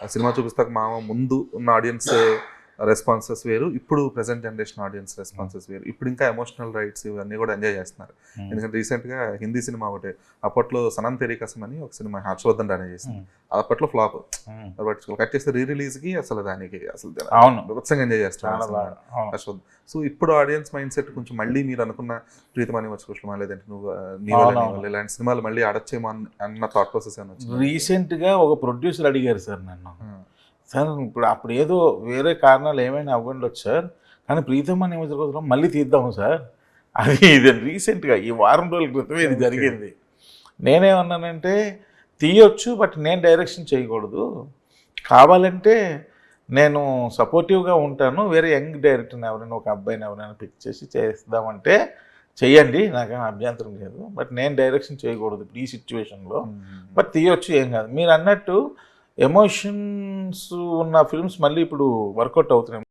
ఆ సినిమా చూపిస్తాక మామ ముందు ఉన్న ఆడియన్స్ రెస్పాన్సెస్ వేరు, ఇప్పుడు ప్రెసెంట్ జనరేషన్ ఆడియన్స్ రెస్పాన్సెస్ వేరు. ఇప్పుడు ఇంకా ఎమోషనల్ రైట్స్ ఇవన్నీ కూడా ఎంజాయ్ చేస్తున్నారు. ఎందుకంటే రీసెంట్గా హిందీ సినిమా ఒకటి, అప్పట్లో సనం తెరీ కసం అని ఒక సినిమా హర్షవర్ధన్ రానే చేసింది, అప్పట్లో ఫ్లాప్. కట్ చేస్తే రీ రిలీజ్కి అసలు దానికి అసలు విభత్సంగా ఎంజాయ్ చేస్తారు హర్షవర్ధన్. సో ఇప్పుడు ఆడియన్స్ మైండ్ సెట్ కొంచెం మళ్ళీ మీరు అనుకున్న ప్రీతమని మర్చిపోవచ్చుమా, లేదంటే నువ్వు నీ వల్ల ఇలాంటి సినిమాలు మళ్ళీ ఆడచ్చేమో అన్న థాట్ ప్రాసెస్ అని రీసెంట్గా ఒక ప్రొడ్యూసర్ అడిగారు సార్ నన్ను, సార్ ఇప్పుడు అప్పుడు ఏదో వేరే కారణాలు ఏమైనా అవ్వండొచ్చు సార్, కానీ ప్రీతమ్మ నిమిషం కోసం మళ్ళీ తీద్దాము సార్. అది ఇది రీసెంట్గా ఈ వారం రోజుల క్రితమే ఇది జరిగింది. నేనేమన్నానంటే తీయొచ్చు, బట్ నేను డైరెక్షన్ చేయకూడదు, కావాలంటే నేను సపోర్టివ్గా ఉంటాను, వేరే యంగ్ డైరెక్టర్ని ఎవరైనా ఒక అబ్బాయిని ఎవరైనా పిక్ చేసి చేద్దామంటే చెయ్యండి, నాకేం అభ్యంతరం లేదు, బట్ నేను డైరెక్షన్ చేయకూడదు ఇప్పుడు ఈ సిచ్యువేషన్లో, బట్ తీయొచ్చు ఏం కాదు. మీరు అన్నట్టు ఎమోషన్స్ ఉన్న ఫిల్మ్స్ మళ్ళీ ఇప్పుడు వర్కౌట్ అవుతున్నాయి.